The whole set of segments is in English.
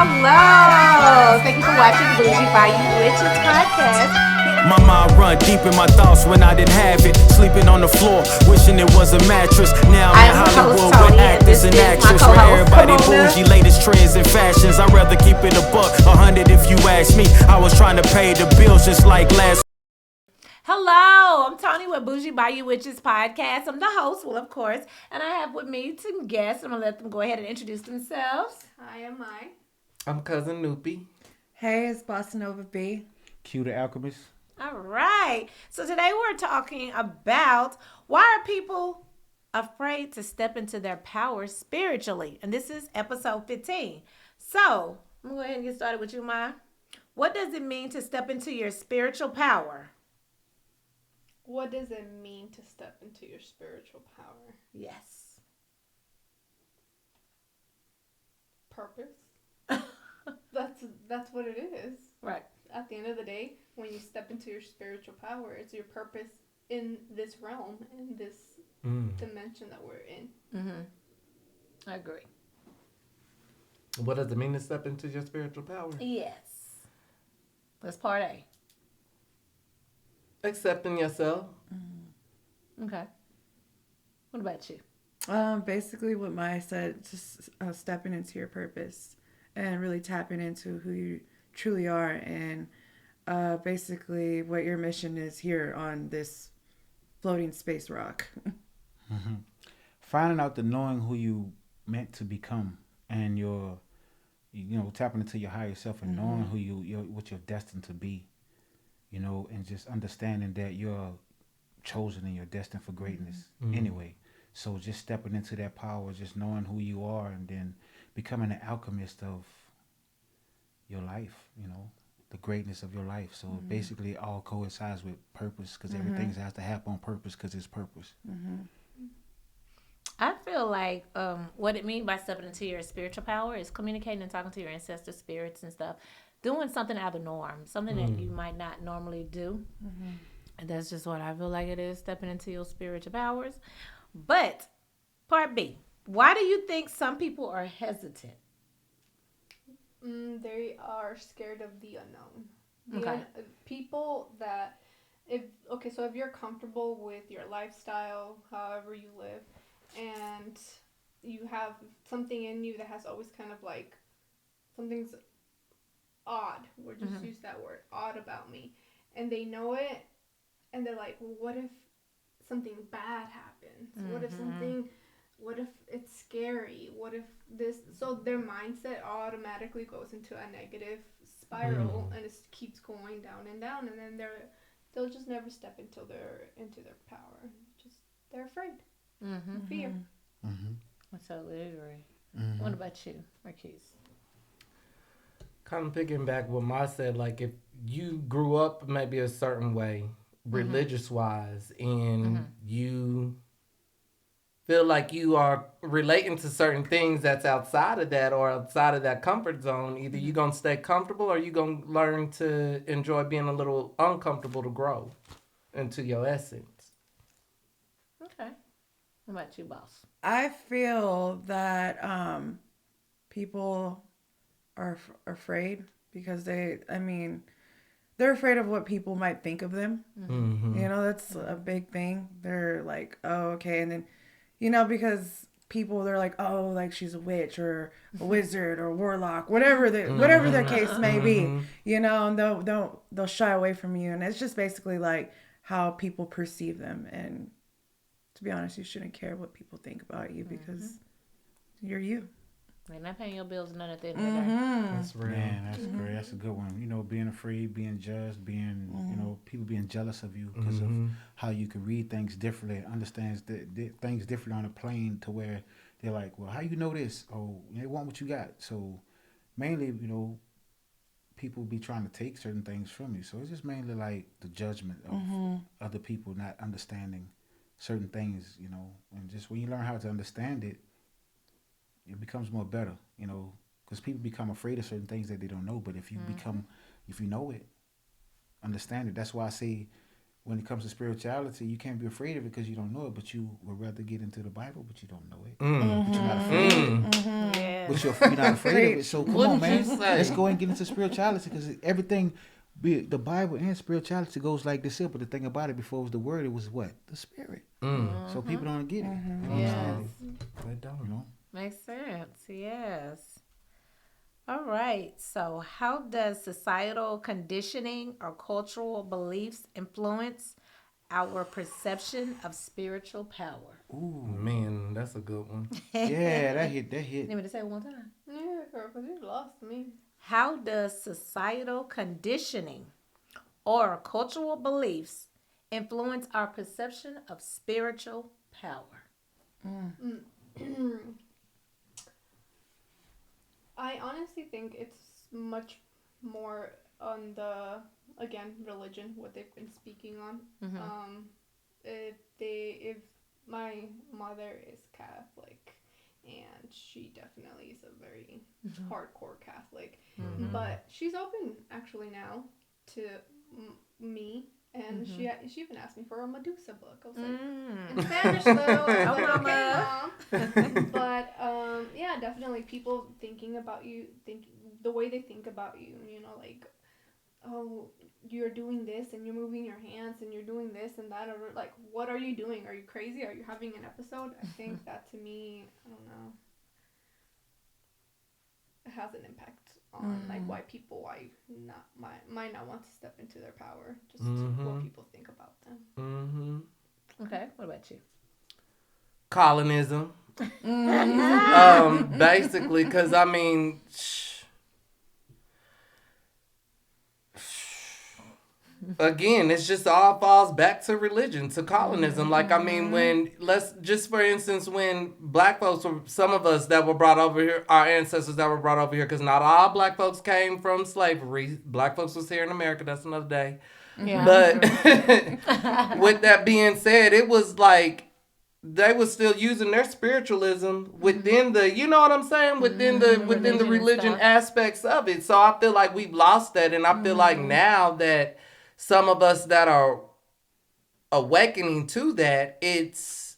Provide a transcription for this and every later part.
Hello. Thank you for watching Bougie Bayou Witches Podcast. My mind run deep in my thoughts when I didn't have it. Sleeping on the floor, wishing it was a mattress. Now I'm in Hollywood with actors and actors. For everybody bougie, latest trends and fashions. I'd rather keep it a buck, 100 if you ask me. I was trying to pay the bills just like last. Hello, I'm Tony with Bougie Bayou Witches Podcast. I'm the host, well, of course, and I have with me some guests. I'm going to let them go ahead and introduce themselves. Hi, I'm Mai. I'm Cousin Noopy. Hey, it's Bossa Nova B Cue, the alchemist. All right. So today we're talking about why are people afraid to step into their power spiritually? And this is episode 15. So I'm going to go ahead and get started with you, Mai. What does it mean to step into your spiritual power? What does it mean to step into your spiritual power? Yes. Purpose. That's what it is. Right. At the end of the day, when you step into your spiritual power, it's your purpose in this realm, in this dimension that we're in. Mm-hmm. I agree. What does it mean to step into your spiritual power? Yes. That's part A. Accepting yourself. Okay. What about you? Basically what Maya said, just stepping into your purpose and really tapping into who you truly are and basically what your mission is here on this floating space rock. Mm-hmm. Finding out the knowing who you meant to become and tapping into your higher self and knowing who what you're destined to be, and just understanding that you're chosen and you're destined for greatness anyway. So just stepping into that power, just knowing who you are and then becoming an alchemist of your life, the greatness of your life. So basically it all coincides with purpose because everything has to happen on purpose because it's purpose. I feel like what it means by stepping into your spiritual power is communicating and talking to your ancestor spirits and stuff. Doing something out of the norm, something that you might not normally do. And that's just what I feel like it is, stepping into your spiritual powers. But, part B, why do you think some people are hesitant? They are scared of the unknown. Okay. People that, if you're comfortable with your lifestyle, however you live, and you have something in you that has always kind of like, something's odd, we'll just use that word, odd about me, and they know it, and they're like, well, what if something bad happens? What if it's scary? What if this? So their mindset automatically goes into a negative spiral, and it keeps going down and down, and then they'll just never step into their power. They're afraid. Fear. I totally agree. What about you, Marquise? Kind of picking back what Ma said, like if you grew up maybe a certain way, religious-wise, and you feel like you are relating to certain things that's outside of that or outside of that comfort zone, either you're going to stay comfortable or you're going to learn to enjoy being a little uncomfortable to grow into your essence. Okay. What about you, boss? I feel that people are afraid because they're afraid of what people might think of them. That's a big thing. They're like, oh, okay. And then, because people, they're like, oh, like she's a witch or a wizard or warlock, whatever their case may be, and they'll shy away from you. And it's just basically like how people perceive them. And to be honest, you shouldn't care what people think about you because you're you. They're not paying your bills none at the end of the day. That's real. Man, that's great. That's a good one. Being afraid, being judged, being, people being jealous of you because of how you can read things differently, understands things differently on a plane to where they're like, well, how you know this? Oh, they want what you got. So mainly, people be trying to take certain things from you. So it's just mainly like the judgment of other people not understanding certain things, and just when you learn how to understand it, it becomes more better, because people become afraid of certain things that they don't know. But if you if you know it, understand it. That's why I say when it comes to spirituality, you can't be afraid of it because you don't know it, but you would rather get into the Bible, but you don't know it. But you're not afraid of it. Yeah. But you're not afraid of it. So come on, man. you say? Let's go and get into spirituality because everything, be it the Bible and spirituality, goes like this here. But the thing about it, before it was the word, it was what? The spirit. So people don't get it. They don't understand it. They don't. You know? Makes sense. Yes. All right. So, how does societal conditioning or cultural beliefs influence our perception of spiritual power? Ooh, man, that's a good one. Yeah, that hit. Need me to say it one time? Yeah, girl, because you lost me. How does societal conditioning or cultural beliefs influence our perception of spiritual power? I honestly think it's much more on the, again, religion, what they've been speaking on. If my mother is Catholic, and she definitely is a very hardcore Catholic, but she's open actually now to me. And she even asked me for a Medusa book. I was like, in Spanish though. I was like, okay, Mom. But yeah, definitely people thinking about you, the way they think about you, you know, like, oh, you're doing this and you're moving your hands and you're doing this and that, or like, what are you doing? Are you crazy? Are you having an episode? I think that to me, I don't know, it has an impact on like why people might not want to step into their power, just what people think about them. Okay, what about you? Colonism. Basically, because I mean, again, it's just all falls back to religion, to colonism. Like, I mean, for instance, when black folks were, some of us that were brought over here, our ancestors that were brought over here, because not all black folks came from slavery. Black folks was here in America. That's another day. Yeah. But with that being said, it was like, they were still using their spiritualism within the, you know what I'm saying? Within the religion aspects of it. So I feel like we've lost that. And I feel like now that some of us that are awakening to that, it's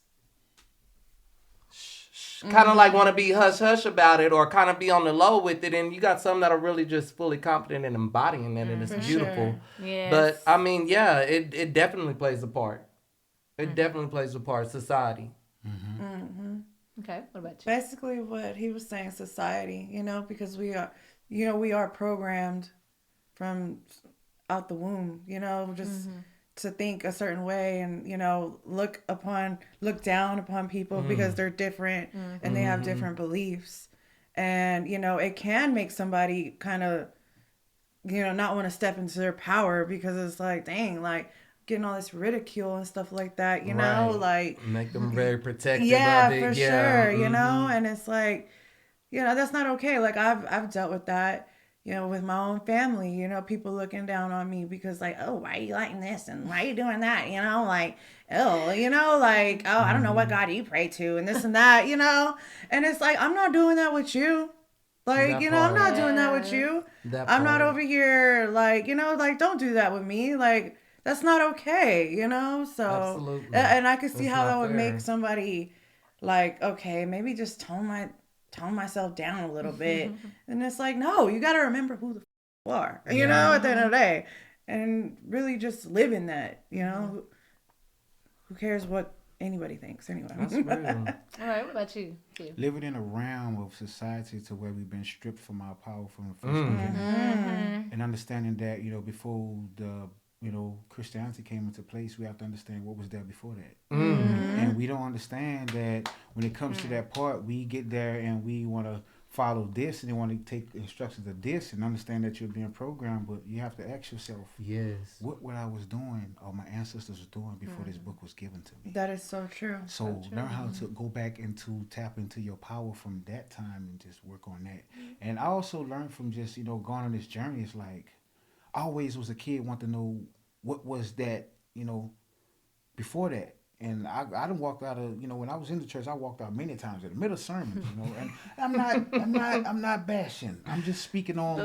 kind of like want to be hush-hush about it or kind of be on the low with it. And you got some that are really just fully confident in embodying it, and it's beautiful. Sure. Yes. But, I mean, yeah, it definitely plays a part. It definitely plays a part. Society. Okay, what about you? Basically, what he was saying, society, you know, because we are programmed from out the womb, you know, just to think a certain way and, you know, look down upon people because they're different and they have different beliefs. And, you know, it can make somebody kind of, you know, not want to step into their power because it's like, dang, like, getting all this ridicule and stuff like that, you know, like make them very protective of it. for Sure, you know, and it's like, you know, that's not okay. Like I've dealt with that, you know, with my own family, you know, people looking down on me because like, oh, why are you liking this and why are you doing that, you know, like, oh, you know, like, oh, I don't know what God you pray to and this and that, you know, and it's like, I'm not doing that with you. Like, That you know, I'm part. not doing that with you. That I'm not part. over here like, you know, like, don't do that with me. Like, that's not okay, you know? So, Absolutely. and I could see That's how not that would fair. make somebody like, okay, maybe just tone myself down a little bit. And it's like, no, you got to remember who the you are, you know, at the end of the day. And really just live in that, you know? Who cares what anybody thinks anyway? That's real. All right, what about you? Living in a realm of society to where we've been stripped from our power from the first beginning. And understanding that, you know, before the Christianity came into place, we have to understand what was there before that. And we don't understand that when it comes to that part, we get there and we want to follow this and they want to take instructions of this and understand that you're being programmed, but you have to ask yourself, Yes. what I was doing or my ancestors were doing before this book was given to me. That is so true. So learn how to go back into tap into your power from that time and just work on that. And I also learned from just, you know, going on this journey, it's like, I always was a kid want to know what was that, you know, before that. And I done walked out of, when I was in the church, I walked out many times in the middle of sermons, and I'm not bashing. I'm just speaking on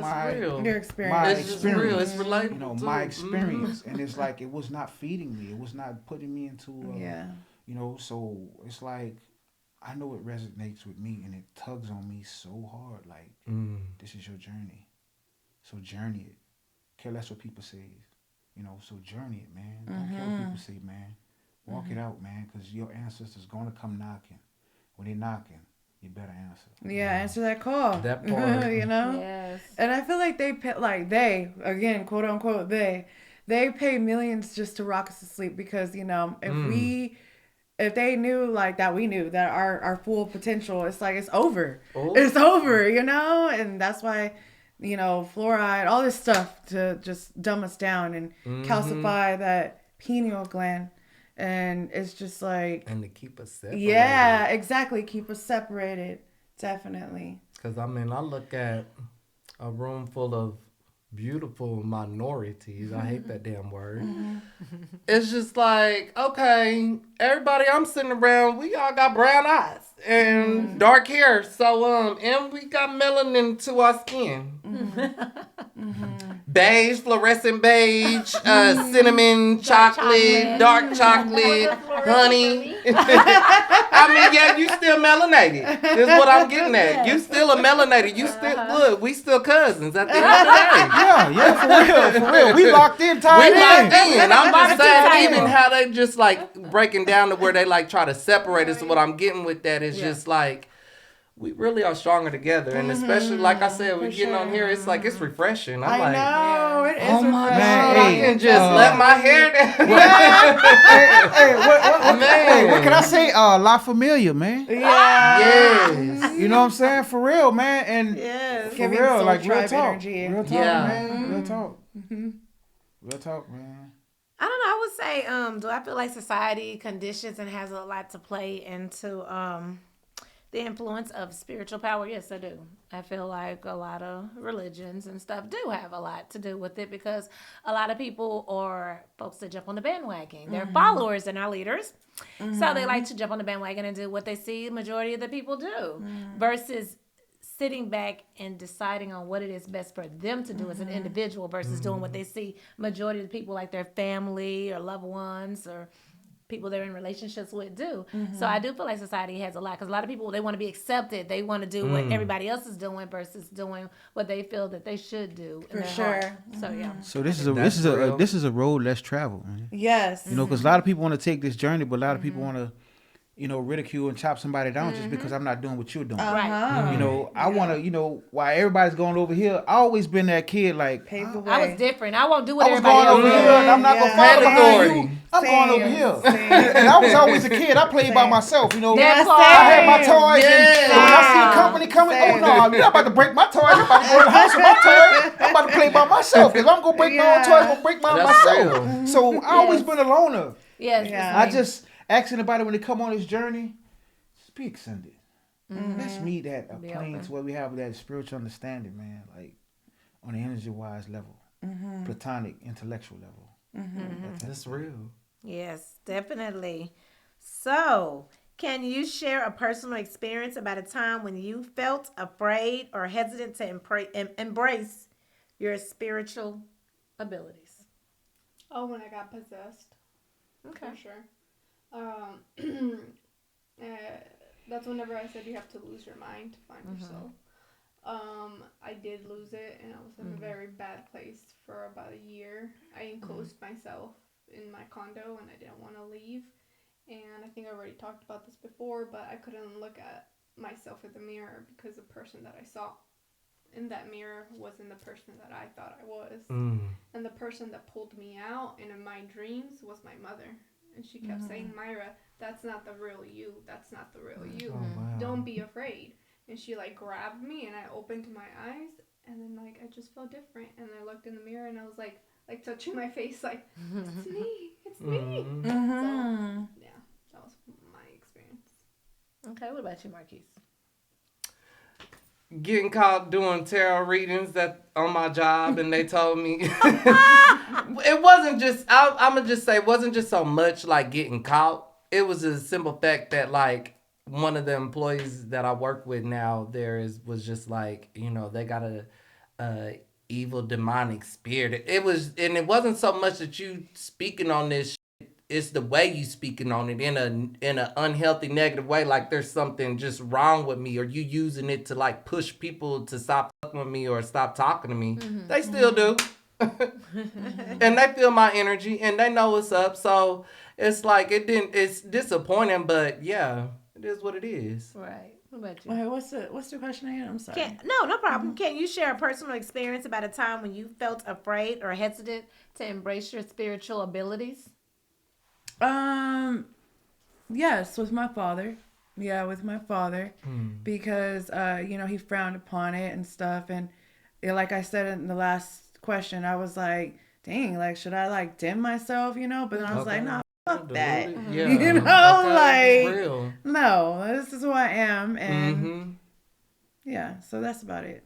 your experience. My it's experience. Real. It's relatable. My experience, and it's like it was not feeding me. It was not putting me into, so it's like I know it resonates with me, and it tugs on me so hard. Like this is your journey, so journey it. Care less what people say, So journey it, man. Don't care what people say, man. Walk it out, man, because your ancestors going to come knocking. When they knocking, you better answer. Yeah, answer that call. That part. Yes. And I feel like again, quote unquote, they pay millions just to rock us to sleep because, if they knew that we knew that our full potential, it's like, it's over. Oh. It's over, and that's why, fluoride, all this stuff to just dumb us down and calcify that pineal gland. And it's just like... And to keep us separated. Yeah, exactly. Keep us separated. Definitely. Because, I look at a room full of beautiful minorities. I hate that damn word. It's just like, okay, everybody I'm sitting around, we all got brown eyes and dark hair. So, and we got melanin to our skin. Beige, fluorescent beige, cinnamon, chocolate, dark chocolate, honey. You still melanated. This is what I'm getting at. You still a melanated. You still, look, we still cousins at the end of the day. Yeah, for real. We locked in, tied in. I'm just saying, even how they just like breaking down to where they like try to separate us. What I'm getting with that is just like, we really are stronger together, and especially like I said, we're getting on here. It's like it's refreshing. I'm like, know it is. Oh my refreshing. God, I can just let my hair down. What can I say? La Familia, man. Yeah. Yes. You know what I'm saying? For real, man. And Yes. for Giving real, soul like real tribe talk. energy. Real talk, man. Real talk. Real talk, man. I don't know. I would say, do I feel like society conditions and has a lot to play into the influence of spiritual power? Yes, I do. I feel like a lot of religions and stuff do have a lot to do with it because a lot of people or folks that jump on the bandwagon, they're followers and not leaders. So they like to jump on the bandwagon and do what they see majority of the people do versus sitting back and deciding on what it is best for them to do as an individual versus doing what they see majority of the people like their family or loved ones or people they're in relationships with do. So I do feel like society has a lot because a lot of people, they want to be accepted. They want to do what everybody else is doing versus doing what they feel that they should do. For sure. So yeah. So this is a road less traveled, man. Yes. Because a lot of people want to take this journey, but a lot of people want to, ridicule and chop somebody down just because I'm not doing what you're doing. Right. I want to, while everybody's going over here, I always been that kid like, Pave the way. I was different. I won't do what I was everybody going else over does. here and I'm not going to follow behind you. I'm Same. going over here. And I was always a kid. I played by myself, That I had my toys Yeah. and when I see a company coming, Same. oh no, you're not about to break my toys. I'm about to go to the house with my toys. I'm about to play by myself. If I'm going to break my own toys, I'm going to break mine That's myself. real. So I always been a loner. Yes. Yeah. I just ask anybody when they come on this journey, be extended. Let's meet at a Be plane open. to where we have that spiritual understanding, man, like on the energy wise level, platonic, intellectual level. That's real. Yes, definitely. So, can you share a personal experience about a time when you felt afraid or hesitant to embrace your spiritual abilities? Oh, when I got possessed. Okay. For sure. That's whenever I said you have to lose your mind to find yourself. I did lose it, and I was in a very bad place for about a year. I enclosed myself in my condo, and I didn't want to leave. And I think I already talked about this before, but I couldn't look at myself in the mirror because the person that I saw in that mirror wasn't the person that I thought I was. And the person that pulled me out and in my dreams was my mother. And she kept saying, Myra, that's not the real you. That's not the real you. Oh, wow. Don't be afraid. And she grabbed me and I opened my eyes and then I just felt different. And I looked in the mirror and I was like touching my face it's me. It's me. So, yeah, that was my experience. Okay, what about you, Marquise? Getting caught doing tarot readings on my job, and they told me it wasn't just. I'm gonna just say it wasn't just so much like getting caught. it was a simple fact that like one of the employees that I work with now was just like, you know, they got a evil demonic spirit. It wasn't so much that you speaking on this shit, it's the way you speaking on it in a unhealthy negative way, like there's something just wrong with me, or you using it to like push people to stop fucking with me or stop talking to me. They still do. And they feel my energy and they know what's up. So it's like it's disappointing, but yeah, it is what it is. Right. What about you? Wait, what's the question again? I'm sorry. No problem. Can you share a personal experience about a time when you felt afraid or hesitant to embrace your spiritual abilities? Yes, with my father. Yeah, with my father, because he frowned upon it and stuff, and like I said in the last question, I was like, dang, like should I like dim myself, But then I was like, nah, fuck that, Yeah. like Real. no, this is who I am, and yeah, so that's about it.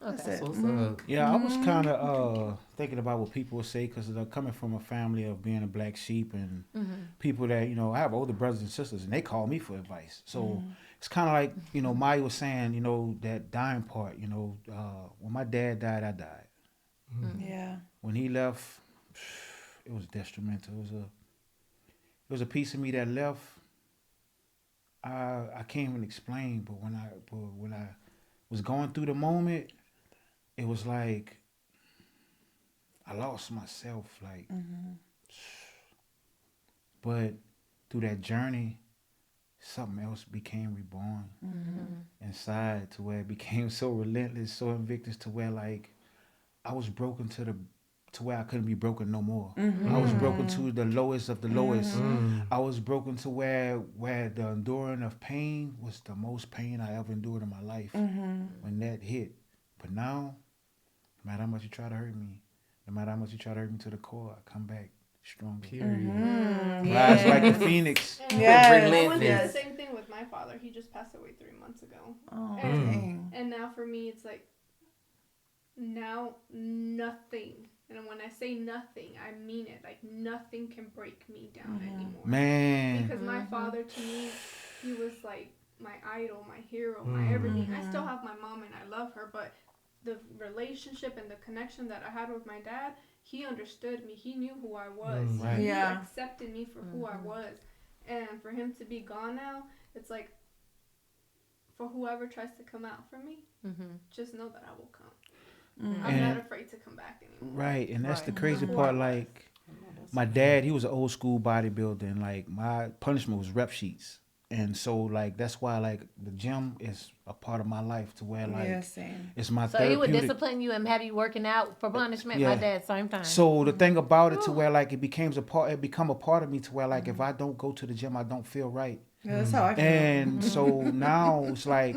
Okay. That's it. What's up? Yeah, I was kind of thinking about what people would say because they're coming from a family of being a black sheep and people that, I have older brothers and sisters and they call me for advice. So it's kind of like, Maya was saying, that dying part, when my dad died, I died. Yeah. When he left, it was detrimental. It was a piece of me that left. I can't even explain, but when I was going through the moment, it was like I lost myself, like. But through that journey, something else became reborn inside, to where it became so relentless, so invictus, to where like I was broken to where I couldn't be broken no more. I was broken to the lowest of the lowest. I was broken to where the enduring of pain was the most pain I ever endured in my life when that hit. But now, no matter how much you try to hurt me, no matter how much you try to hurt me to the core, I come back stronger. Rise like the phoenix. I went through the same thing with my father. He just passed away 3 months ago. Oh, and now for me, it's like, now nothing. And when I say nothing, I mean it. Like, nothing can break me down anymore. Man. Because my father, to me, he was like my idol, my hero, my everything. I still have my mom and I love her, but the relationship and the connection that I had with my dad, he understood me. He knew who I was. He accepted me for who I was. And for him to be gone now, it's like, for whoever tries to come out for me, just know that I will come. I'm not afraid to come back anymore. Right, and that's the crazy part. Like, my dad, he was an old school bodybuilder, and like my punishment was rep sheets, and so like that's why like the gym is a part of my life, to where like it's my so therapeutic. he would discipline you and have you working out for punishment. My dad, same time. So the thing about it, to where like it became a part of me, to where like if I don't go to the gym, I don't feel right. Yeah, that's how I feel. And so now it's like.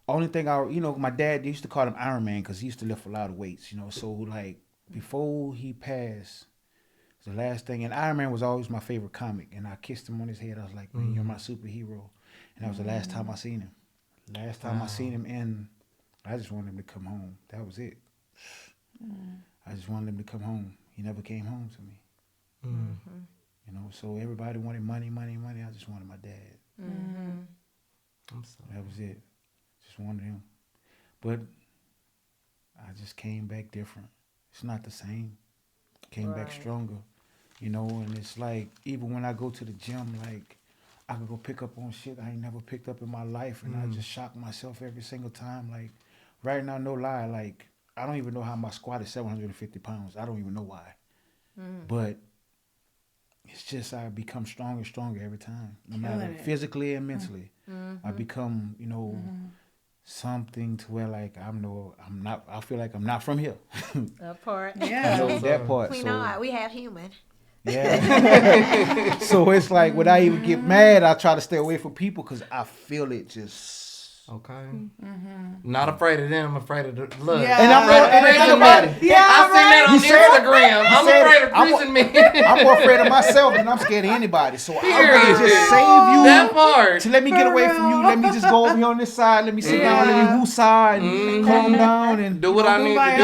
Only thing my dad, they used to call him Iron Man because he used to lift a lot of weights, So like before he passed, the last thing, and Iron Man was always my favorite comic, and I kissed him on his head. I was like, man, you're my superhero. And that was the last time I seen him. Last time I seen him, and I just wanted him to come home. That was it. I just wanted him to come home. He never came home to me. So everybody wanted money. I just wanted my dad. That was it. Just wanted him. But I just came back different. It's not the same. Came back stronger. And it's like, even when I go to the gym, like, I could go pick up on shit I ain't never picked up in my life, and I just shock myself every single time. Like, right now, no lie, like, I don't even know how my squat is 750 pounds. I don't even know why. But it's just I become stronger and stronger every time, no matter physically and mentally. I become, something to where like I feel like I'm not from here. That part. Yeah. That part. We know we have human. Yeah. So it's like when I even get mad, I try to stay away from people because I feel it just. Okay. Not afraid of them. I'm afraid of the look. Yeah. And I'm afraid of somebody. I seen that on Instagram. I'm afraid of preaching me. I'm more afraid of myself than I'm scared of anybody. So I rather just save you. That part. To let me get away from you. Let me just go over here on this side. Let me sit down. Let me woosah and calm down and do what I need to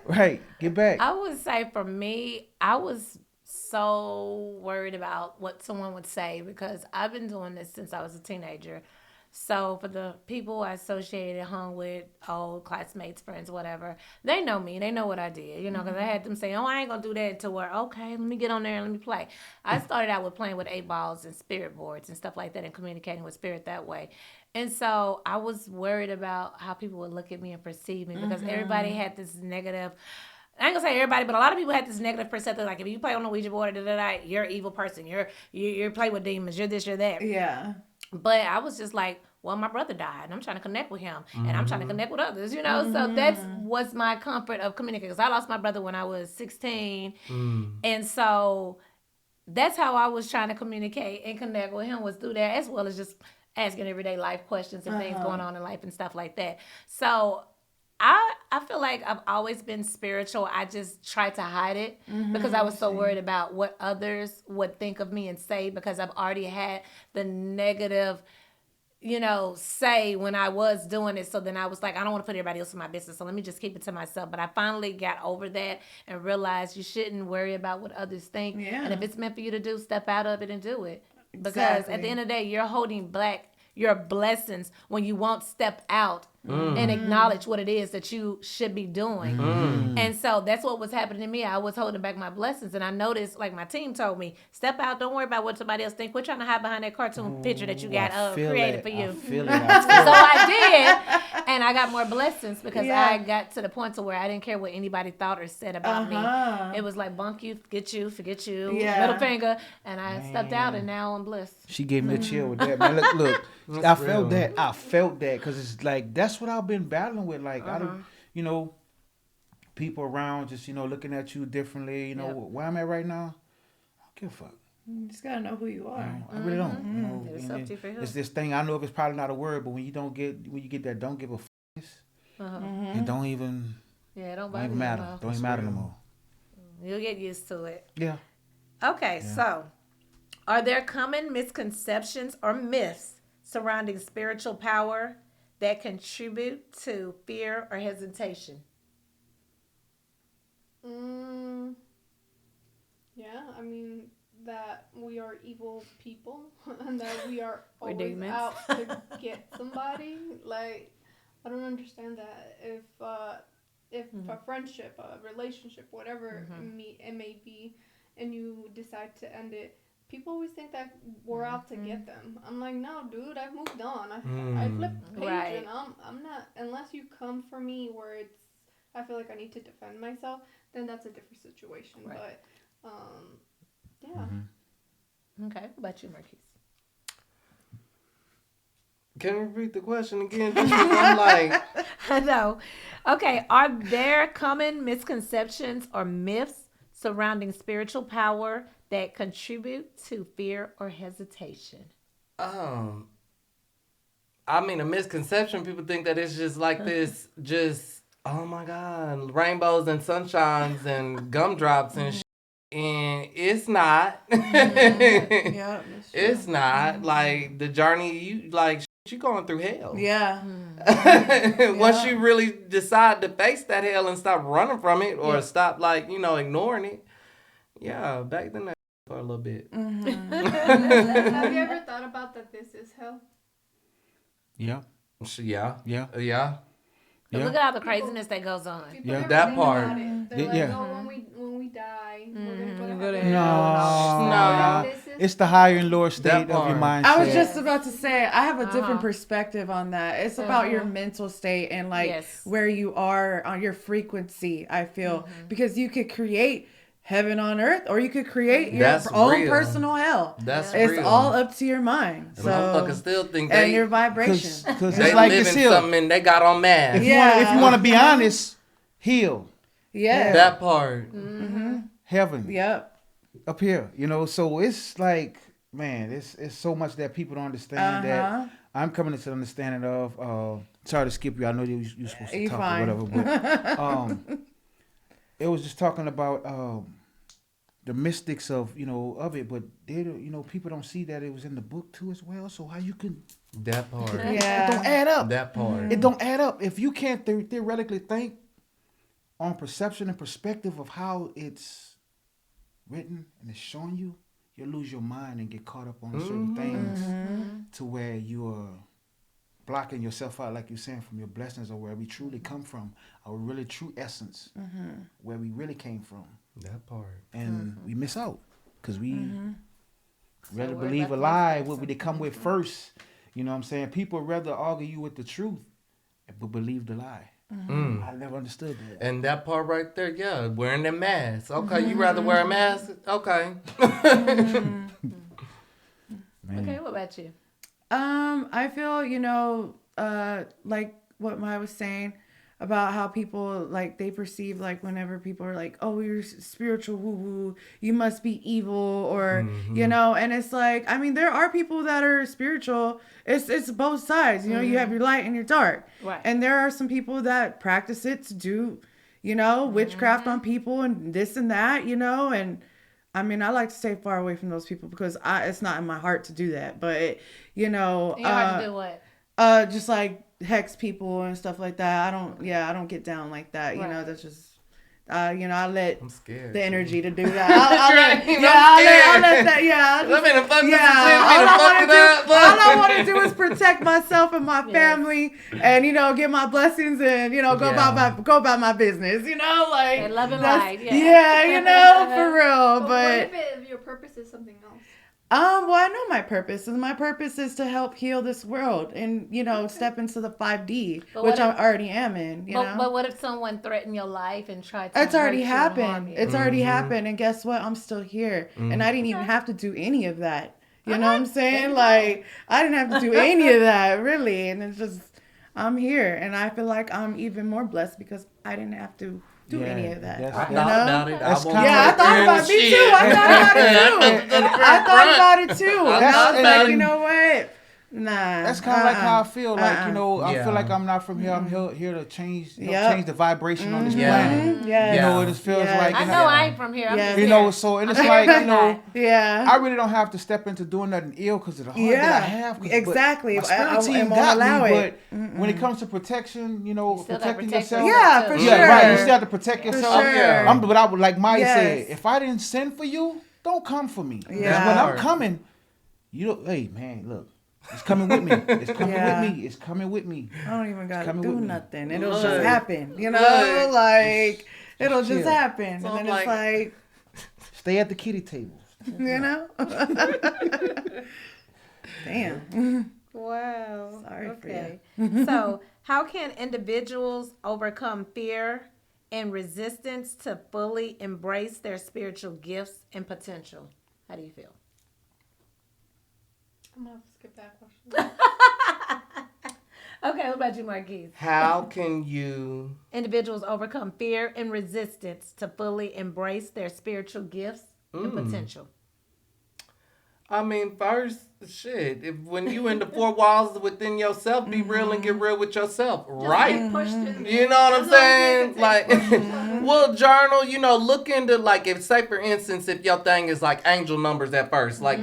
do. Right. Get back. I would say for me, I was so worried about what someone would say because I've been doing this since I was a teenager. So for the people I associated, hung with, old classmates, friends, whatever, they know me. They know what I did, because I had them say, I ain't going to do that to where, okay, let me get on there and let me play. I started out with playing with 8 balls and spirit boards and stuff like that and communicating with spirit that way. And so I was worried about how people would look at me and perceive me because everybody had this negative, I ain't gonna say everybody, but a lot of people had this negative perception. Like if you play on the Ouija board, you're an evil person. You're play with demons. You're this, you're that. Yeah. But I was just like, well, my brother died, and I'm trying to connect with him, and I'm trying to connect with others, So that was my comfort of communicating. Because I lost my brother when I was 16, and so that's how I was trying to communicate and connect with him was through that, as well as just asking everyday life questions and things going on in life and stuff like that. So I feel like I've always been spiritual. I just tried to hide it because I was so worried about what others would think of me and say because I've already had the negative, say when I was doing it. So then I was like, I don't want to put everybody else in my business. So let me just keep it to myself. But I finally got over that and realized you shouldn't worry about what others think. Yeah. And if it's meant for you to do, step out of it and do it. Because at the end of the day, you're holding back your blessings when you won't step out and acknowledge what it is that you should be doing. And so that's what was happening to me. I was holding back my blessings. And I noticed, like my team told me, step out. Don't worry about what somebody else thinks. Quit trying to hide behind that cartoon picture that you got created for you. So I did. And I got more blessings because I got to the point to where I didn't care what anybody thought or said about me. It was like, bunk you, forget you, middle finger. And I stepped out and now I'm blessed. She gave me a chill with that, man. Look. I felt that because it's like that's what I've been battling with. Like I don't, people around just looking at you differently. Where I'm at right now, I don't give a fuck. You just gotta know who you are. I really don't. It's this thing. I know if it's probably not a word, but when you get that, don't give a fuck. It don't even. Yeah, it don't even matter. Don't even matter no more. You'll get used to it. Yeah. Okay, so are there common misconceptions or myths surrounding spiritual power that contribute to fear or hesitation? Yeah, I mean that we are evil people and that we are always out to get somebody. Like, I don't understand that. If a friendship, a relationship, whatever it may be, and you decide to end it, people always think that we're out to get them. I'm like, no, dude, I've moved on. I flipped the page, and I'm not. Unless you come for me where I feel like I need to defend myself, then that's a different situation. Right. But, yeah. Okay, what about you, Marquise? Can you repeat the question again? I'm like, I know. Okay, are there common misconceptions or myths surrounding spiritual power that contribute to fear or hesitation? I mean, a misconception. People think that it's just like this, just, oh my God, rainbows and sunshines and gumdrops and shit. And it's not. Yeah, it's not. Like, the journey, you're going through hell. Yeah. Once you really decide to face that hell and stop running from it or stop, ignoring it. Yeah, back then that for a little bit. Have you ever thought about that this is hell? Yeah. Yeah. Look at all the craziness that goes on. That part. Like, when we die, we're gonna go to hell. No. It's the higher and lower state of your mindset. I was just about to say, I have a different perspective on that. It's about your mental state and where you are on your frequency, I feel. Because you could create heaven on earth, or you could create your own personal hell. It's all up to your mind. So motherfuckers still think and your vibration. Because they it's like live in something and they got on math. If you want to be honest, heal. Yeah. That part. Heaven. Yep. Up here, so it's like, man, it's so much that people don't understand that I'm coming to the understanding of. Sorry to skip you. I know you're supposed to talk or whatever, but it was just talking about the mystics of of it, but they people don't see that it was in the book too as well. So how you can that part? Yeah, it don't add up. That part. It don't add up if you can't theoretically think on perception and perspective of how it's written and it's showing you, you'll lose your mind and get caught up on certain things to where you're blocking yourself out, like you're saying, from your blessings or where we truly come from, our really true essence, where we really came from. That part. And we miss out because we rather believe a lie, what they come with first. You know what I'm saying? People rather argue you with the truth, but believe the lie. I never understood that. And that part right there, yeah, wearing the mask. Okay, you rather wear a mask? Okay. Okay, what about you? I feel, like what Maya was saying about how people, like, they perceive, like, whenever people are like, oh, you're spiritual, woo-woo, you must be evil, or, and it's like, I mean, there are people that are spiritual. It's both sides, you have your light and your dark. Right. And there are some people that practice it to do, witchcraft on people and this and that, and I mean, I like to stay far away from those people because it's not in my heart to do that. But, In your heart to do what? Just like hex people and stuff like that. I don't get down like that. Right. That's just, I let I'm scared. the energy to do that. I'll let that, all I want to do is protect myself and my family and, get my blessings and, go about my business, like. And love and light, for real. But But what if your purpose is something else? well, I know my purpose, and my purpose is to help heal this world and, step into the 5D, which I already am in, But what if someone threatened your life and tried to It's already hurt you and harm happened. you? It's already happened. And guess what? I'm still here. And I didn't even have to do any of that. You know what I'm saying? Like, I didn't have to do any of that, really. And it's just, I'm here. And I feel like I'm even more blessed because I didn't have to do any of that. I thought about it. That's I thought about me too. I thought about it too. I was like, you know what? Nah. That's kind of like how I feel. Like, I feel like I'm not from here. I'm here to change, change the vibration on this planet. It just feels like. I know I ain't from here. I'm just here. So and it's like, I really don't have to step into doing nothing ill because of the heart that I have. Exactly. My spirit team got me, but when it comes to protection, protecting yourself. Yeah, for sure. Yeah, right. You still have to protect yourself. Sure. But I would, like Maya said, if I didn't send for you, don't come for me. Yeah. When I'm coming, hey man, look. It's coming with me. It's coming with me. It's coming with me. I don't even gotta do nothing. It'll Look. just happen. Look. Like it'll Chill. just happen. So and then I'm it's like Stay at the kiddie table. Damn. Wow. Sorry okay. for you. So, how can individuals overcome fear and resistance to fully embrace their spiritual gifts and potential? How do you feel? I'm gonna have to skip that question. Okay, what about you, Marquise? How can you... Individuals overcome fear and resistance to fully embrace their spiritual gifts and potential. I mean, first, when you in the four walls within yourself, be real and get real with yourself, right? You know what I'm saying? Like, well, journal, look into, like, if, say, for instance, if your thing is, like, angel numbers at first, like,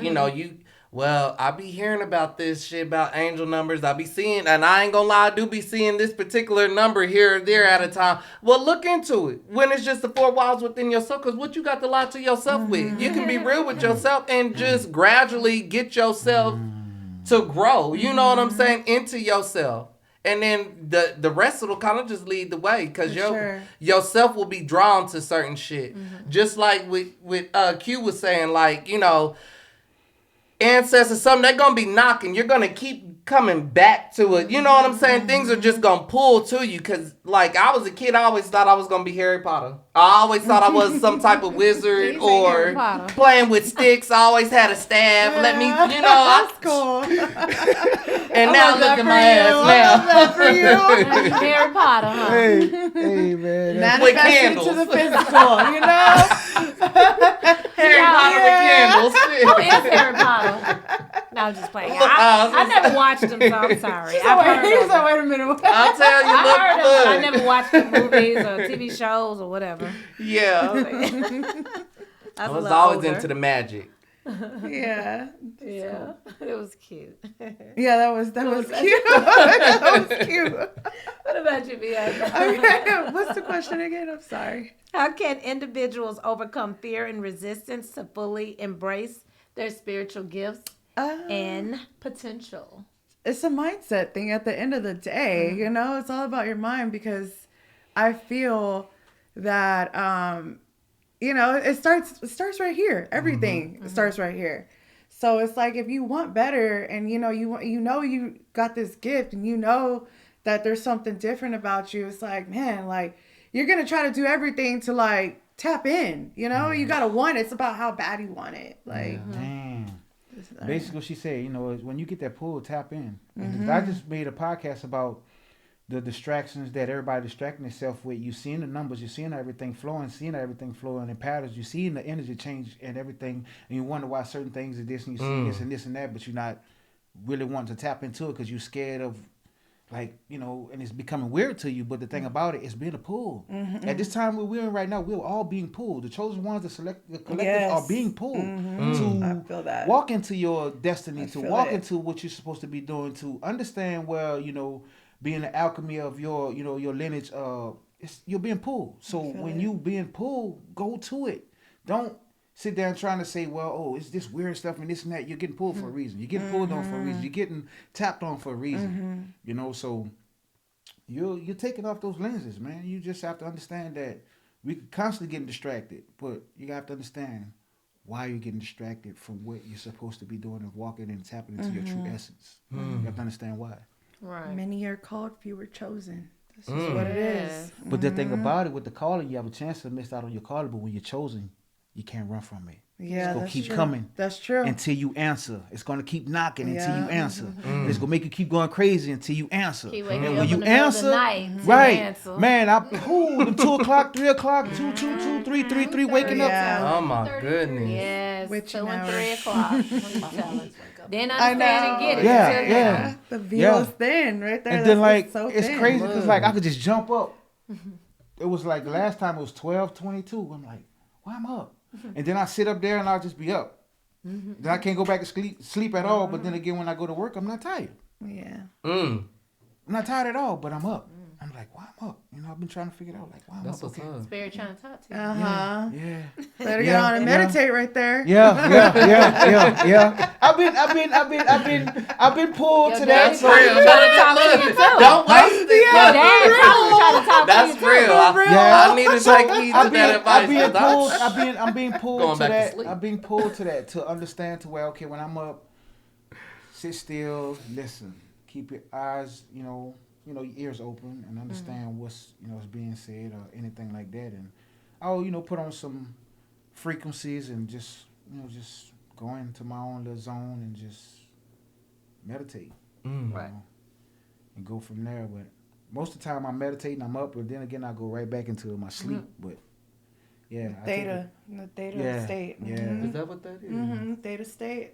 I be hearing about this shit about angel numbers. I be seeing, and I ain't gonna lie, I do be seeing this particular number here or there at a time. Well, look into it when it's just the four walls within yourself, because what you got to lie to yourself with? You can be real with yourself and just gradually get yourself to grow, you know what I'm saying, into yourself. And then the rest will kind of just lead the way, because yourself will be drawn to certain shit. Just like with Q was saying, like, ancestors, something they're gonna be knocking. You're gonna keep coming back to it. You know what I'm saying? Things are just gonna pull to you. Cause like I was a kid, I always thought I was gonna be Harry Potter. I always thought I was some type of wizard or playing with sticks. I always had a staff. Let me, That's cool. And now look at my ass now. For you. Harry Potter, huh? Hey man. With Manifest candles. into the physical, Harry Potter with candles. Who is Harry Potter? No, I'm just playing. I never watched him, so I'm sorry. I've heard of him. Wait a minute. I'll tell you, I heard of him. I look. never watched the movies or TV shows or whatever. Yeah. I was always into the magic. Yeah. Yeah, it was cute. Yeah, that was cute. That was cute. What about you, Bianca? Okay, what's the question again? I'm sorry. How can individuals overcome fear and resistance to fully embrace Their spiritual gifts and potential. It's a mindset thing at the end of the day. You know, it's all about your mind, because I feel that you know, it starts right here. Everything starts right here. So it's like, if you want better, and you know you got this gift, and you know that there's something different about you, it's like, man, like, you're gonna try to do everything to like tap in. You know, you gotta want it. It's about how bad you want it. Like, Man. Basically, what she said, you know, is when you get that pull, tap in. And I just made a podcast about the distractions that everybody distracting themselves with. You seeing the numbers, you seeing everything flowing in patterns. You seeing the energy change and everything, and you wonder why certain things are this, and you see this and this and that, but you're not really wanting to tap into it because you're scared of, like, you know, and it's becoming weird to you. But the thing about it is being a pull. At this time we're in right now, we're all being pulled. The chosen ones, the collective are being pulled I feel that. walk into your destiny, to walk it. into what you're supposed to be doing, to understand where, you know, being the alchemy of your, you know, your lineage. You're being pulled. So when you being pulled, go to it. Don't sit there and trying to say, well, oh, it's this weird stuff and this and that. You're getting pulled for a reason. You're getting pulled on for a reason. You're getting tapped on for a reason. You know, so you're taking off those lenses, man. You just have to understand that we constantly getting distracted, but you have to understand why you're getting distracted from what you're supposed to be doing and walking and tapping into your true essence. You have to understand why. Right. Many are called, few are chosen. That's just what it is. But the thing about it, with the calling, you have a chance to miss out on your calling, but when you're chosen, you can't run from it. Yeah, it's going to keep coming. That's true. Until you answer. It's going to keep knocking until you answer. It's going to make you keep going crazy until you answer. Keep waking And up when you in the middle of answer, the night to right, answer. man, I pulled 2 o'clock, 3 o'clock, 2, 3, 3, 3, waking up. Yeah. Oh my goodness. Yes, Witching 2 and hours. 3 o'clock. What you telling? Then understand and get it. Yeah, Until yeah. now. The veil is thin right there. And then, like, so it's thin. crazy because, like, I could just jump up. It was like the last time it was 12:22. I'm like, why am I up? And then I sit up there and I'll just be up. Then I can't go back to sleep at all. But then again, when I go to work, I'm not tired. Yeah. I'm not tired at all, but I'm up. I'm like, why I'm up? You know, I've been trying to figure it out. Like, why I'm That's up? what's Okay. up. Spirit trying to talk to you. Yeah. Better get on and meditate right there. Yeah. I've been pulled Your to daddy that. probably real. trying to talk to you too. Don't waste it. Your dad probably trying to talk That's to you too. real. I need to take heed to that advice. I'm being pulled Going to back to that. sleep. I'm being pulled to that, to understand to where, okay, when I'm up, sit still, listen, keep your eyes, your ears open, and understand what's is being said or anything like that, and I'll put on some frequencies and just go into my own little zone and just meditate, Right. and go from there. But most of the time I'm meditating, I'm up, but then again I go right back into my sleep. But yeah, The theta state. Yeah. Is that what that is? Theta state.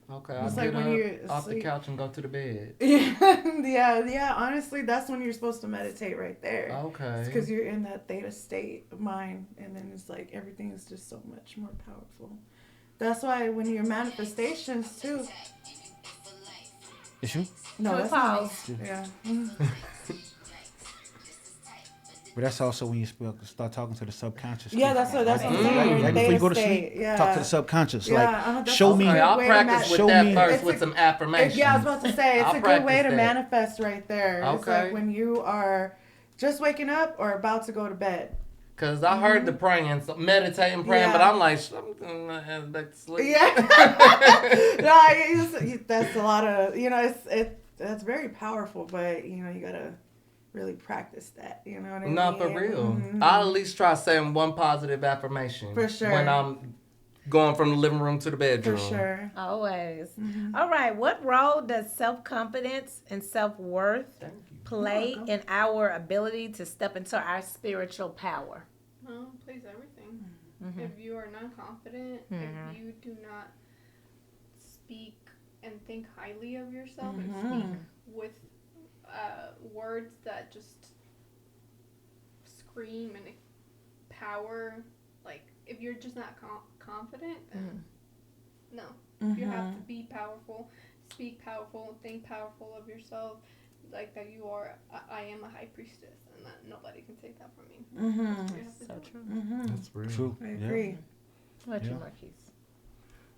Okay, It's I'll like get when you're up off the asleep. couch and go to the bed. Yeah. Honestly, that's when you're supposed to meditate right there. Okay. It's because you're in that theta state of mind, and then it's like everything is just so much more powerful. That's why when your manifestations too. Is you? No, that's not me. Pause. Yeah. But that's also when you start talking to the subconscious. Yeah, that's what I'm saying. Right before you go to State, sleep, yeah. talk to the subconscious. Yeah, Like, that's show also me. a Okay, I'll way to practice with show that me- first It's with a- some affirmations. Yeah, I was about to say, it's I'll a good way practice to that. manifest right there. It's Okay. like when you are just waking up or about to go to bed. Cause I heard the praying, so meditating, praying, but Yeah. I'm like, I'm heading back to sleep. Yeah. No, that's a lot of, that's very powerful, but, you gotta really practice that, you know what I mean? No, for real. Mhm. I'll at least try saying one positive affirmation. For sure. When I'm going from the living room to the For bedroom. sure. Always. All right. What role does self-confidence and self-worth Thank you. play in our ability to step into our spiritual power? Well, it plays everything. If you are not confident, if you do not speak and think highly of yourself and speak with words that just scream and power, like if you're just not confident, then No. You have to be powerful, speak powerful, think powerful of yourself, like that you are. I am a high priestess, and that nobody can take that from me. So true. That's real. True. I agree. What about you, Marquise?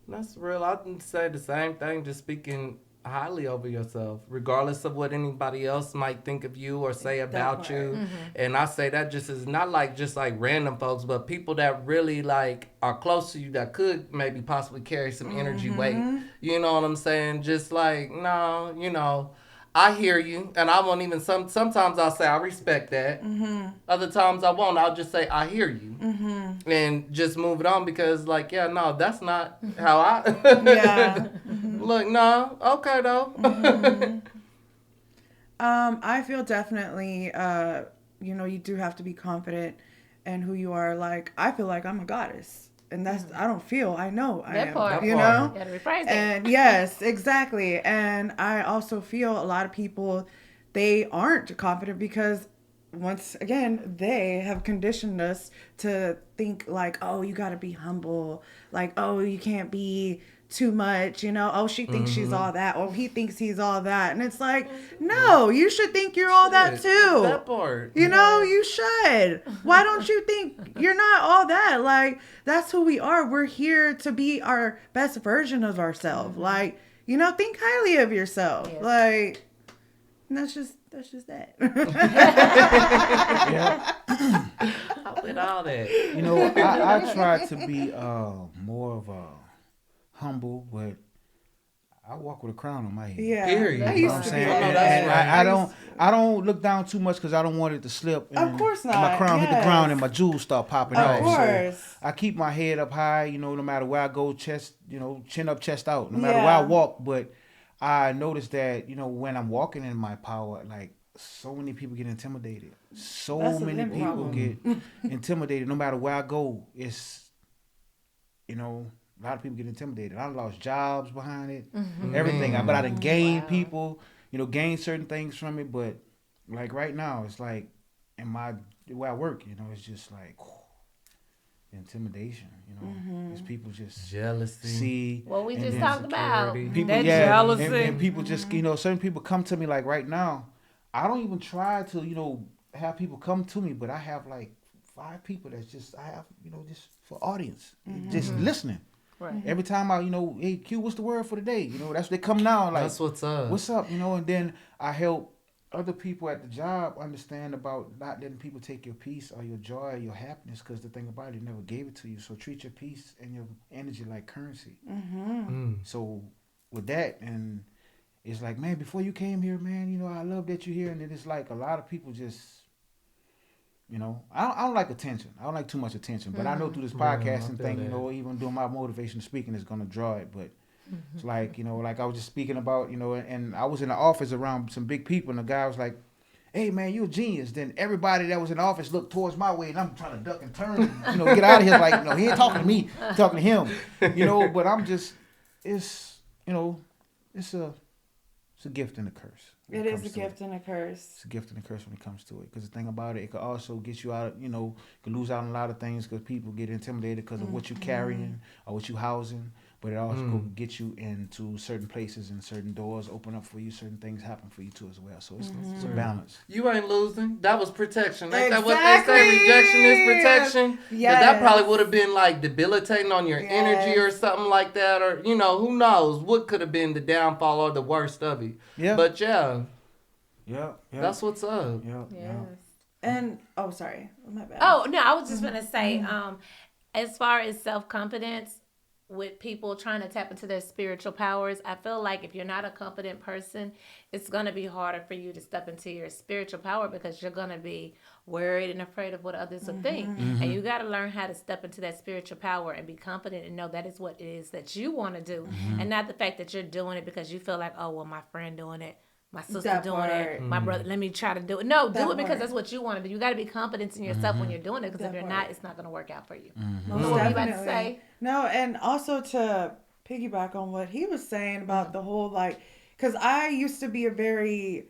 That's real. I can say the same thing, just speaking highly over yourself, regardless of what anybody else might think of you or say about you. And I say that just is not like just like random folks, but people that really like are close to you that could maybe possibly carry some energy weight. You know what I'm saying? Just like, no, you know, I hear you, and I won't even, sometimes I'll say I respect that. Other times I won't. I'll just say I hear you. And just move it on because, like, yeah, no, that's not how I... Yeah. Look, no, okay, though. I feel definitely, you know, you do have to be confident in who you are. Like, I feel like I'm a goddess. And that's, I don't feel, I know I That am, part. you know? You gotta rephrase it. And yes, exactly. And I also feel a lot of people, they aren't confident because once again, they have conditioned us to think like, oh, you got to be humble. Like, oh, you can't be too much, you know? Oh, she thinks she's all that. Oh, he thinks he's all that. And it's like, no, you should think you're all that too. That part. You know, you should. Why don't you think you're not all that? Like, that's who we are. We're here to be our best version of ourselves. Like, you know, think highly of yourself. Yes. Like, and that's just that. Yeah. With all that. You know, I try to be more of a humble, but I walk with a crown on my head. Yeah. Period. That You know used what I'm to be saying? all And that. I don't look down too much because I don't want it to slip. And, Of course and my not, crown hit the yes. ground and my jewels start popping Of off. course. So I keep my head up high, you know, no matter where I go, chest, you know, chin up, chest out, no matter where I walk. But I notice that, you know, when I'm walking in my power, like, so many people get intimidated. So That's a many big people problem. get intimidated. No matter where I go, it's, you know, a lot of people get intimidated. I lost jobs behind it, everything. But I done gained people, you know, gained certain things from it. But like right now, it's like in where I work, you know, it's just like intimidation. You know, it's people just Jealousy. see. What we and just then talked about. people, That yeah, jealousy. and people just, you know, certain people come to me like right now. I don't even try to, you know, have people come to me, but I have like 5 people that's just, I have, you know, just for audience, just listening. Right. Every time I, you know, hey Q, what's the word for the day? You know, that's they come now like, That's what's up. what's up? You know, and then I help other people at the job understand about not letting people take your peace or your joy or your happiness, because the thing about it, they never gave it to you. So treat your peace and your energy like currency. So with that, and it's like, man, before you came here, man, you know, I love that you're here. And it's like a lot of people just, you know, I don't like attention. I don't like too much attention. But I know through this podcasting thing, you know, even doing my motivational speaking is going to draw it. But it's like, you know, like I was just speaking about, you know, and I was in the office around some big people, and the guy was like, hey, man, you're a genius. Then everybody that was in the office looked towards my way, and I'm trying to duck and turn, and, you know, get out of here. Like, you know, he ain't talking to me, I'm talking to him. You know, but I'm just, it's, you know, it's a gift and a curse. It is a gift and a curse. It's a gift and a curse when it comes to it. Because the thing about it, it could also get you out, you know, you could lose out on a lot of things because people get intimidated because of what you're carrying or what you're housing. But it also could get you into certain places and certain doors open up for you. Certain things happen for you too as well. So it's a balance. You ain't losing. That was protection. Ain't that what they say? Rejection is protection? Yes. That probably would have been like debilitating on your energy or something like that. Or, you know, who knows what could have been the downfall or the worst of it. Yeah. But yeah. Yeah. That's what's up. Yeah. Yes. And, oh, sorry. My bad. Oh, no, I was just going to say, as far as self-confidence, with people trying to tap into their spiritual powers, I feel like if you're not a confident person, it's going to be harder for you to step into your spiritual power because you're going to be worried and afraid of what others will think. And you got to learn how to step into that spiritual power and be confident and know that is what it is that you want to do, and not the fact that you're doing it because you feel like, oh, well, my friend doing it, my sister That doing part. it, my brother, let me try to do it. No, That do it because part. that's what you want to do. You got to be confident in yourself when you're doing it, because if That you're part. not, it's not going to work out for you. Most What were you about to definitely. say? No, and also to piggyback on what he was saying about the whole, like, because I used to be a very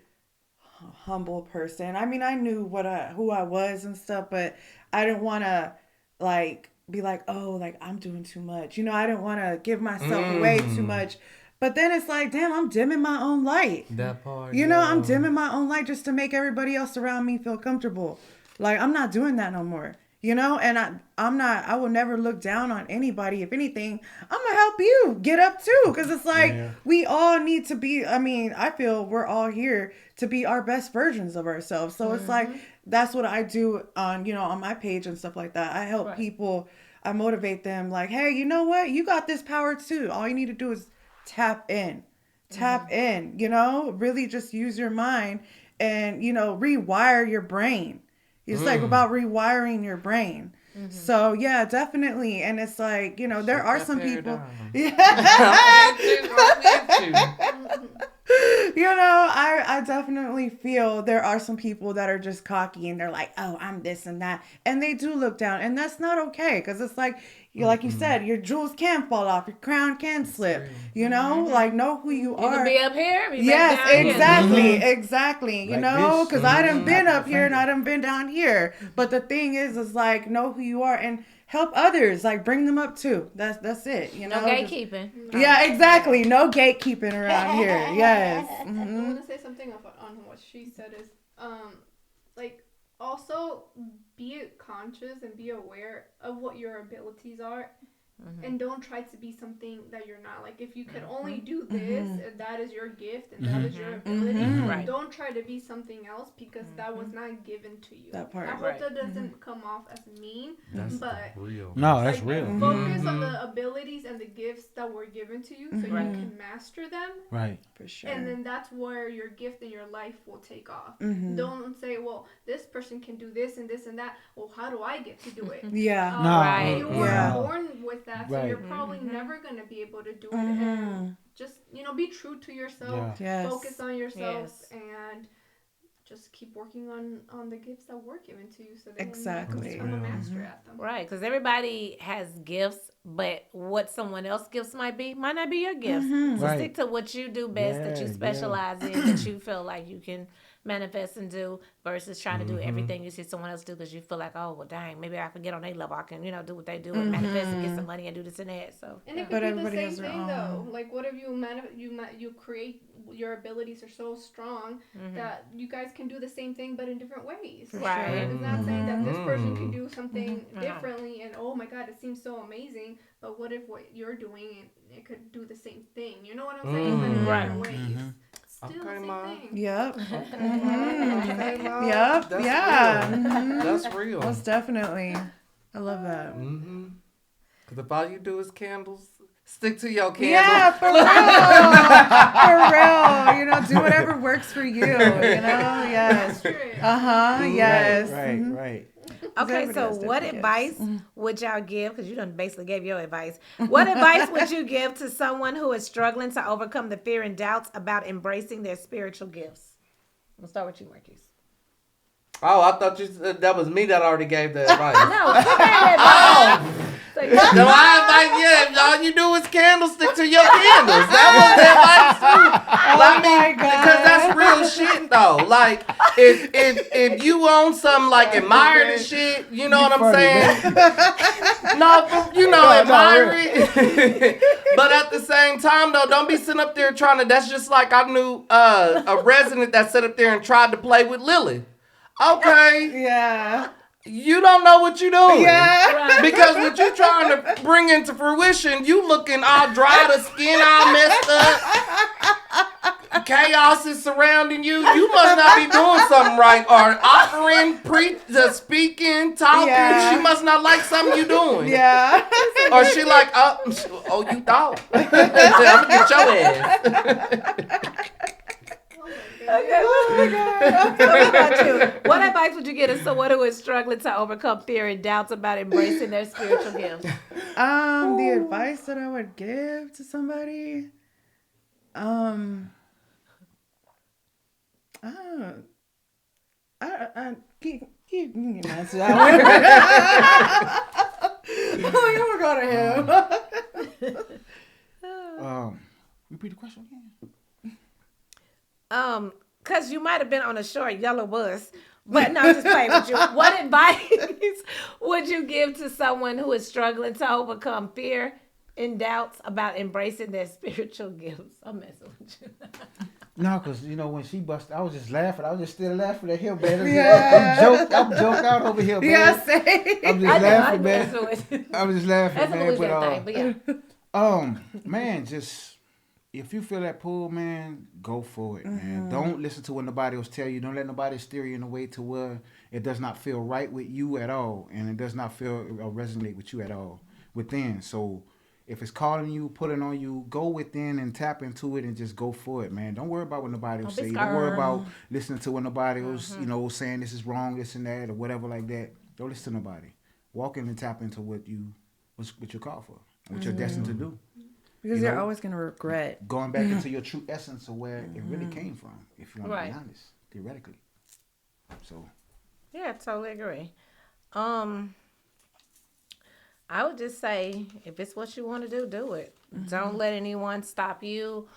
humble person. I mean, I knew who I was and stuff, but I didn't want to, like, be like, oh, like I'm doing too much. I didn't want to give myself away too much. But then it's like, damn, I'm dimming my own light. That part. I'm dimming my own light just to make everybody else around me feel comfortable. Like, I'm not doing that no more. And I will never look down on anybody. If anything, I'm going to help you get up too. Because it's like, we all need to be, I feel we're all here to be our best versions of ourselves. So it's like, that's what I do on, on my page and stuff like that. I help people, I motivate them like, hey, you know what? You got this power too. All you need to do is tap in, really just use your mind and, rewire your brain. It's like about rewiring your brain. So yeah, definitely. And it's like, there are some people. I definitely feel there are some people that are just cocky and they're like, oh, I'm this and that. And they do look down. And that's not okay. Because it's like, like you said, your jewels can fall off. Your crown can slip. Like know who you are. You can be up here. Yes, exactly. Exactly. Like because I done been up here and I done been down here. But the thing is like, know who you are and help others. Like, bring them up too. That's it. No gatekeeping. Yeah, exactly. No gatekeeping around here. Yes. I want to say something on what she said is, like, also be conscious and be aware of what your abilities are. And don't try to be something that you're not. Like, if you can only do this, and that is your gift, and that is your ability, don't try to be something else because that was not given to you. That part. I hope that doesn't come off as mean, but real. No, that's real. Focus on the abilities and the gifts that were given to you so you can master them. Right. For sure. And then that's where your gift and your life will take off. Don't say, well, this person can do this and this and that. Well, how do I get to do it? Yeah. No. You were born with that, so you're probably never going to be able to do it. And just, be true to yourself. Yeah. Yes. Focus on yourself and just keep working on the gifts that were given to you so that exactly. you become a master at them. Right, because everybody has gifts, but what someone else's gifts might not be your gifts. So stick to what you do best, that you specialize in, that you feel like you can manifest and do, versus trying to do everything you see someone else do because you feel like, oh, well, dang, maybe I can get on their level. I can, do what they do and manifest and get some money and do this and that. So, and it could be the same thing though. Like, what if you create your abilities are so strong that you guys can do the same thing but in different ways. Right. It's not saying that this person can do something differently and oh my god, it seems so amazing. But what if what you're doing it could do the same thing? You know what I'm saying? But in different ways. Still the same thing. Yep. Yep. That's real. Most definitely. I love that. Because if all you do is candles, stick to your candles. Yeah, for real. Do whatever works for you. Yes. Yes. Right. Okay, so what advice would y'all give? Because you done basically gave your advice. What advice would you give to someone who is struggling to overcome the fear and doubts about embracing their spiritual gifts? We'll start with you, Marquise. Oh, I thought you said that was me that already gave the advice. No, you gave advice. No, all you do is candlestick to your candles. That was the advice too. Because that's real shit though. Like, if you own something like admired and shit, you know what I'm saying? Admire it. But at the same time though, don't be sitting up there trying to. That's just like I knew a resident that sat up there and tried to play with Lily. Okay. Yeah. You don't know what you're doing. Yeah. Because what you're trying to bring into fruition, you looking all dry, the skin all messed up. Chaos is surrounding you. You must not be doing something right. Or offering, speaking, talking. Yeah. She must not like something you doing. Yeah. Or she like, oh, you thought. I'm going to get your ass. Okay. Oh my God. So what about you? What advice would you give to someone who is struggling to overcome fear and doubts about embracing their spiritual gifts? The advice that I would give to somebody, I keep answer that one. I'm gonna go to him. Repeat the question again. because you might have been on a short yellow bus. But no, I'm just playing with you. What advice would you give to someone who is struggling to overcome fear and doubts about embracing their spiritual gifts? I'm messing with you. No, because, when she busted, I was just laughing. I was just still laughing at him, man. Yeah. I'm joke out over here, man. Yeah, same. I'm just laughing, man. That's I was just laughing, a man. Louisiana thing, but yeah. Man, just if you feel that pull, man, go for it, man. Don't listen to what nobody else tell you. Don't let nobody steer you in a way to where it does not feel right with you at all, and it does not feel or resonate with you at all within. So if it's calling you, pulling on you, go within and tap into it and just go for it, man. Don't worry about what nobody will say. Don't worry about listening to what nobody else, saying this is wrong, this and that, or whatever like that. Don't listen to nobody. Walk in and tap into what you're called for, what you're destined to do. Because you're always going to regret. Going back into your true essence of where it really came from, if you want to be honest, theoretically. So. Yeah, I totally agree. I would just say, if it's what you want to do it. Don't let anyone stop you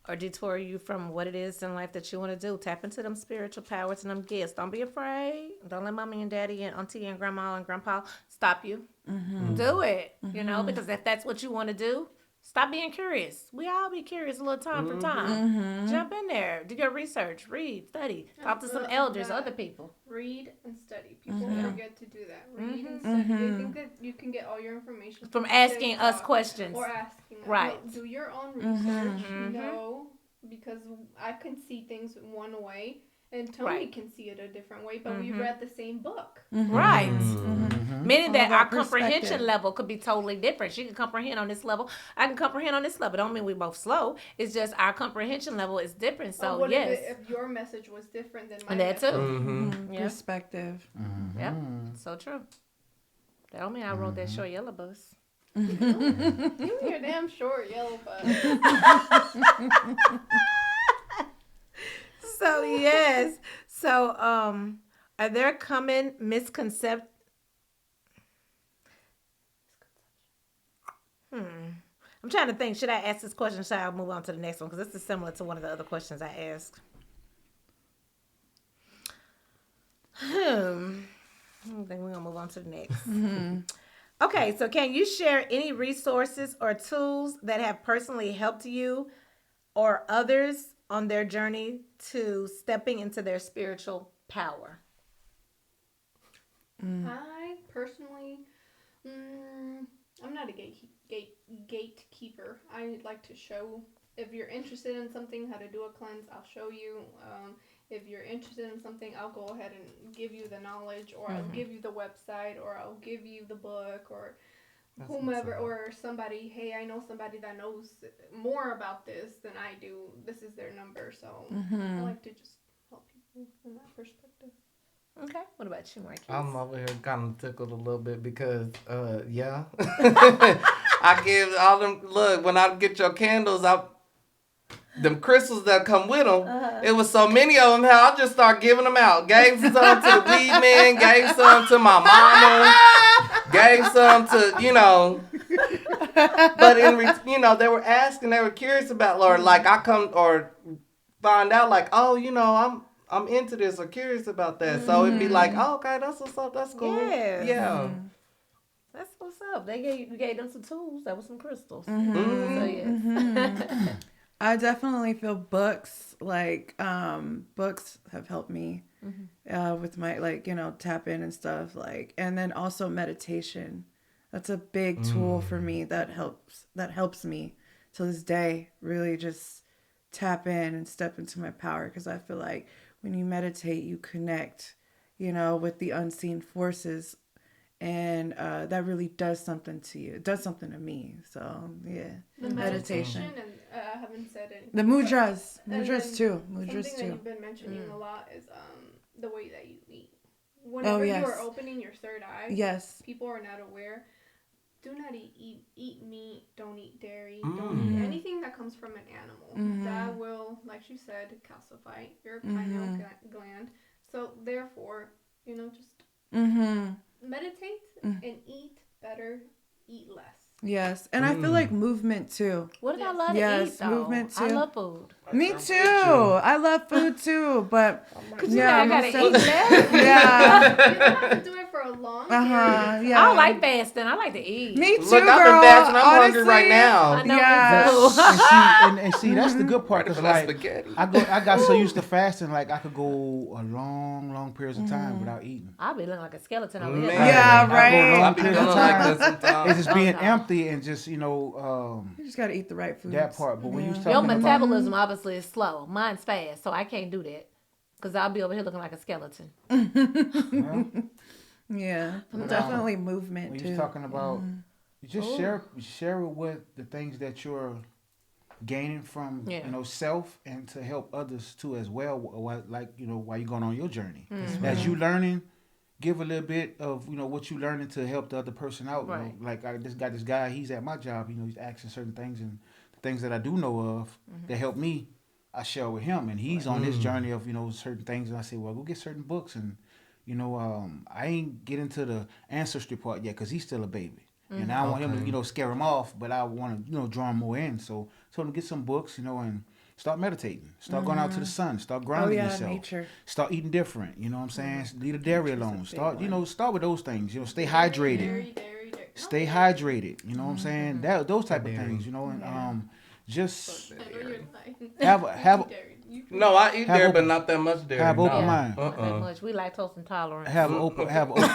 or detour you from what it is in life that you want to do. Tap into them spiritual powers and them gifts. Don't be afraid. Don't let mommy and daddy and auntie and grandma and grandpa stop you. Do it, because if that's what you want to do, stop being curious. We all be curious a little time for time. Jump in there. Do your research. Read. Study. Talk to some elders, other people. Read and study. People forget to do that. Read and study. They think that you can get all your information from asking us questions. Or asking us. Right. No, do your own research. Because I can see things one way. And Tony can see it a different way, but we read the same book. Right. Meaning that our comprehension level could be totally different. She can comprehend on this level. I can comprehend on this level. Don't mean we both slow. It's just our comprehension level is different. So, if your message was different than mine? And that too. Yeah. Perspective. Yep. So true. That don't mean I rode that short yellow bus. You your damn short yellow bus. So, yes. So, are there common misconceptions? I'm trying to think. Should I ask this question? Should I move on to the next one? Because this is similar to one of the other questions I asked. I think we're going to move on to the next. Okay. So, can you share any resources or tools that have personally helped you or others on their journey to stepping into their spiritual power? I personally, I'm not a gatekeeper. I like to show, if you're interested in something, how to do a cleanse, I'll show you. If you're interested in something, I'll go ahead and give you the knowledge, or I'll give you the website, or I'll give you the book, or whomever, or somebody, hey, I know somebody that knows more about this than I do. This is their number. So I like to just help people from that perspective. Okay. What about you, Marquise? I'm over here kind of tickled a little bit because, I give all them, look, when I get your candles, them crystals that come with them, it was so many of them, how I just start giving them out. Gave some to the weed man, gave some to my mama, gave some to, but they were asking, they were curious about, Lord, like I come or find out like, I'm into this or curious about that. So it'd be like, okay, that's what's up, that's cool. Yes. Yeah. That's what's up. You gave them some tools. That was some crystals. So yes. I definitely feel books books have helped me with my tap in and stuff, and then also meditation. That's a big tool for me that helps me to this day really just tap in and step into my power, because I feel like when you meditate you connect with the unseen forces, and that really does something to you. It does something to me. So yeah, the meditation and I haven't said anything. The mudras too. Something that you've been mentioning a lot is the way that you eat. Whenever you are opening your third eye, people are not aware. Do not eat meat. Don't eat dairy. Don't eat anything that comes from an animal. That will, like she said, calcify your pineal gland. So therefore, just meditate and eat better, eat less. Yes, and I feel like movement too. What if I love to Yes, eat, though? movement, I too. love food. Me too. I love food too, but Yeah, I gotta eat less. yeah. You don't have to do it for a long period. Yeah. I don't like fasting. I like to eat. Me too, Look, girl. I've been fasting. I'm hungry Honestly, right now. I know. Yeah. Me too. and see, that's the good part. Cause For that like spaghetti. I got so used to fasting, like I could go a long periods of time without eating. I'll be looking like a skeleton over here. Man. Yeah, I go right. long I be periods feeling of like time. that sometimes. It's just being no. empty and just you You just gotta eat the right food. that part. But when you Your talking about metabolism obviously is slow. Mine's fast, so I can't do that. Because I'll be over here looking like a skeleton. Yeah, definitely movement when too. you're talking about, you just share it with the things that you're gaining from self and to help others too as well. Like while you're going on your journey, as you learning, give a little bit of what you learning to help the other person out. Right. Like I just got this guy. He's at my job. He's asking certain things and the things that I do know of that help me. I share with him, and he's on this journey of certain things. And I say, well, go get certain books, and I ain't get into the ancestry part yet because he's still a baby, and I don't want him to scare him off, but I want to draw him more in. So told him get some books, and start meditating, start going out to the sun, start grounding yourself, nature. start eating different. You know what I'm saying? Leave the dairy alone. Start start with those things. Stay hydrated. Dairy. Stay hydrated. You know what I'm saying? Those type of things. And just I know you're lying. have Dairy. No, I eat Have dairy, open- but not that much dairy. have open no. mind. Not that much. We lactose intolerant. Have an open have an I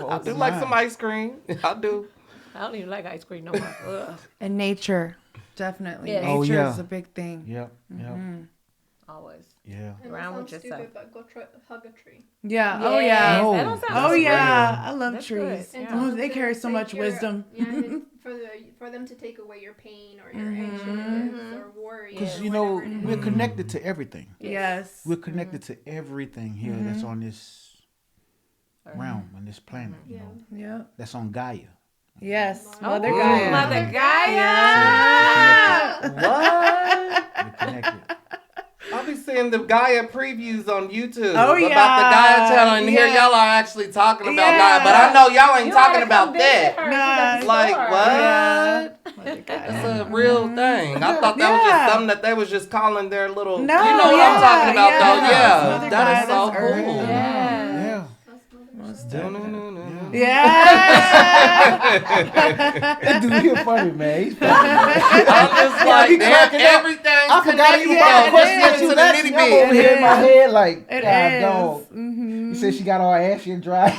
open do like mind. some ice cream. I do. I don't even like ice cream no more. Ugh. And nature, definitely. Yeah. Nature Oh, yeah. is a big thing. Yep. Always. Yeah. And Around that with sounds yourself. stupid, but go hug a tree. Yeah. Oh Yes, yeah. No. That don't sound Oh That's yeah. I love That's trees. good. And Yeah. tell Oh, them they to carry so take much your- wisdom. Yeah, and for them to take away your pain or your anxiousness or worry. Because or whatever it is. we're connected to everything. Yes. We're connected to everything here that's on this realm on this planet. Yeah. Yeah. That's on Gaia. Yes. Oh, Mother Gaia. Mother Gaia. What? We're connected. I'll be seeing the Gaia previews on YouTube Oh, about the yeah. Gaia channel, and here Yeah. y'all are actually talking about Yeah. Gaia, but I know y'all ain't You talking gotta about come visit that. her. Nah, She's at the Like store. what? Yeah. That's a real thing. I thought that was Yeah. just something that they was just calling their little. No, you know what yeah, I'm talking about, yeah. though? Yeah, Mother that Gaia, is so that's Earth. cool. Yeah. Yeah. That's Mother Dun-dun-dun-dun. Yeah. That dude, you're funny, man. He's funny. I'm just like, he damn, cracking up. everything's I forgot you connected, about though. the Just question get that to you the asked nitty me. I'm over bitty. here in my head like, It God, is. dog. You said she got all ashy and dry.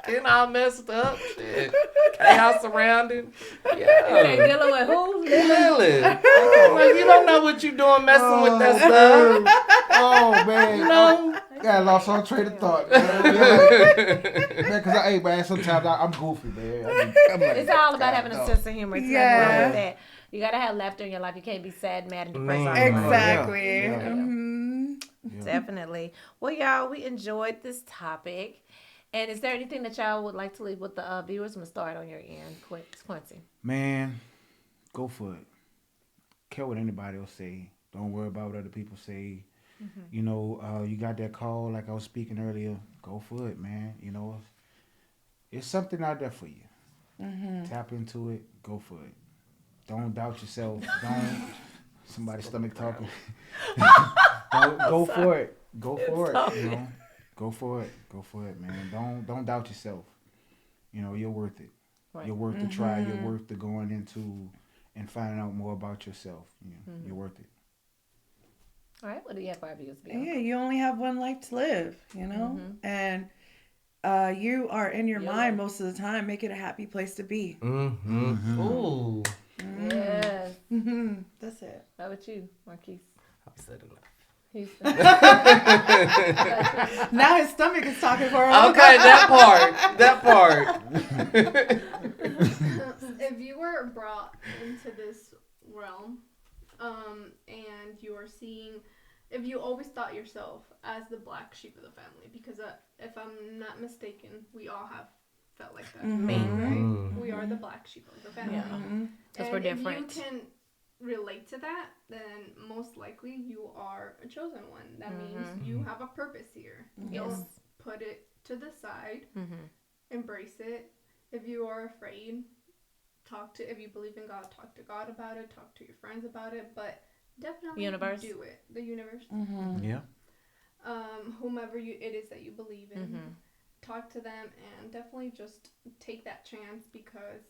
Skin all messed up. Shit. Chaos surrounding. They Yeah. dealing with who? Really? Like, you don't know what you're doing messing with that stuff. Oh, man. You know? I lost all train of thought. Man, because sometimes I'm goofy, man. I'm like, It's all about God, having a dog. sense of humor. It's nothing Yeah. wrong with that. You gotta have laughter in your life. You can't be sad, mad, and depressed. Man. all the time. Exactly. Yeah. Mhm. Definitely. Well, y'all, we enjoyed this topic. And is there anything that y'all would like to leave with the viewers? I'm gonna start on your end, Quincy. Man, go for it. Care what anybody will say. Don't worry about what other people say. You know, you got that call like I was speaking earlier. Go for it, man. You know, it's something out there for you. Tap into it. Go for it. Don't doubt yourself. Don't somebody's stomach talking. Go for it. Go for it. You know, go for it. Go for it, man. Don't doubt yourself. You know, you're worth it. Right. You're worth the try. You're worth the going into and finding out more about yourself. You're worth it. All right, what do you have for our viewers, Bill? Yeah, you only have one life to live, you know? And you are in your mind most of the time. Make it a happy place to be. Mm-hmm. Ooh. Yes. That's it. How about you, Marquise? I've said enough. He's Now his stomach is talking for him. Okay, that part. If you were brought into this realm, and you are seeing, if you always thought yourself as the black sheep of the family, because if I'm not mistaken, we all have felt like that. Right? We are the black sheep of the family. Yeah. Because And we're different. if you can relate to that, then most likely you are a chosen one. That means you have a purpose here. Yes. Don't put it to the side, embrace it. If you are afraid, if you believe in God, talk to God about it, talk to your friends about it, but definitely do it. The universe. Yeah. Whomever it is that you believe in, talk to them, and definitely just take that chance, because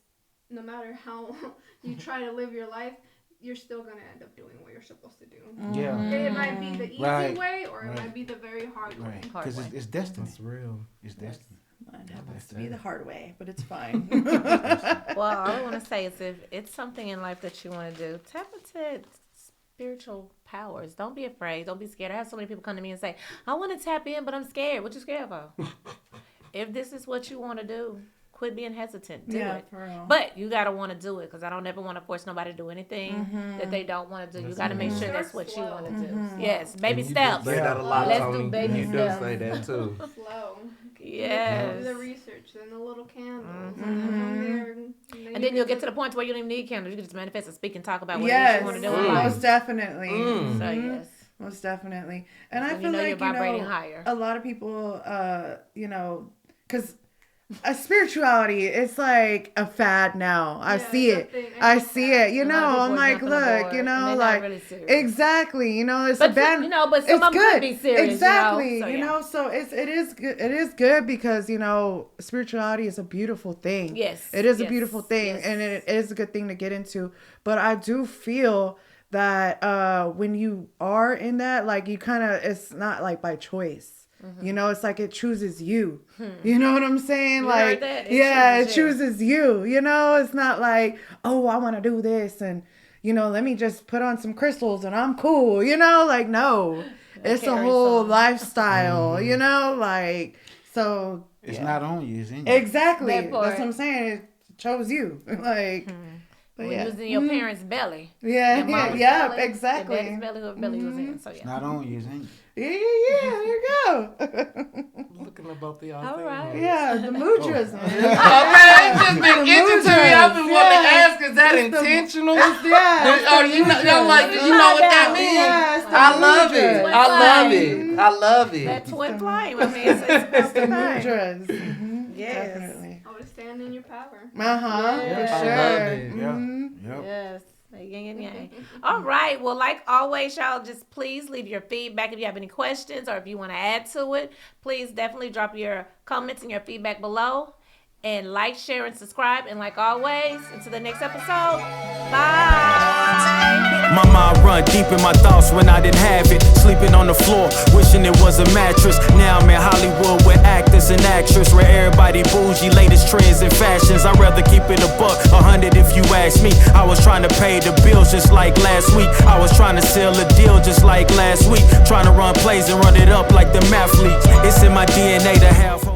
no matter how you try to live your life, you're still going to end up doing what you're supposed to do. Yeah. It might be the easy way, or it might be the very hard way. Because it's destiny. It's real. It's destiny. Mine happens to be the hard way, but it's fine. Well, all I want to say is if it's something in life that you want to do, tap into spiritual powers. Don't be afraid. Don't be scared. I have so many people come to me and say, I want to tap in, but I'm scared. What you scared for? If this is what you want to do, quit being hesitant. Do it. For real. But you got to want to do it, because I don't ever want to force nobody to do anything that they don't want to do. You got to make sure that's what you want to do. Yes, baby steps. Say that a lot, Let's Tony. do baby You steps. do say that too. Slow. Yes. Do the research, and the little candles. And then from there, And then you'll get to the point where you don't even need candles. You can just manifest and speak and talk about what Yes, you want to do in life. most definitely. So yes. Most definitely. And I When feel you're like, vibrating higher. a lot of people, because spirituality, it's like a fad now. I see it. I see it. You A lot know, of people I'm are like, jumping look, aboard, you and know, they're not like, really serious. exactly. You know, it's But a band. but some it's of them good. could be serious. Exactly. You know? So it is good. It is good because, spirituality is a beautiful thing. Yes. It is a beautiful thing, yes. and it is a good thing to get into. But I do feel that when you are in that, like, you kind of, it's not like by choice. It's like it chooses you. You know what I'm saying? You like, heard that? it chooses you. It's not like, oh, I want to do this, and let me just put on some crystals and I'm cool. Like, no, it's a whole lifestyle. Like, so It's not on you, it's in you. exactly. That That's part. what I'm saying. It chose you. Like, but When yeah. you was in your parent's belly. Yeah, Your mama's yeah, belly, exactly. Your daddy's belly, whoever belly was in. So It's yeah. not on you, it's in you. Yeah, there you go. Looking about the All right. Yeah, the mudras. Oh man, it's just been itching to me. I've been wanting to ask, is that intentional? Yeah. Or you know what that means? Yeah, it's the I love mudras. it. I love it. I love it. That twin flame. I mean, it's The the mudras. Yes. Definitely. always stand in your power. For Yeah. sure. I love it. Yep. Yes. Yin and yang. All right. Well, like always, y'all, just please leave your feedback. If you have any questions or if you want to add to it, please definitely drop your comments and your feedback below. And like, share, and subscribe. And like always, until the next episode, bye. My mind run deep in my thoughts when I didn't have it. Sleeping on the floor, wishing it was a mattress. Now I'm in Hollywood with actors and actresses, where everybody bougie, latest trends and fashions. I'd rather keep it a buck, 100 if you ask me. I was trying to pay the bills just like last week. I was trying to sell a deal just like last week. Trying to run plays and run it up like the math leagues. It's in my DNA to have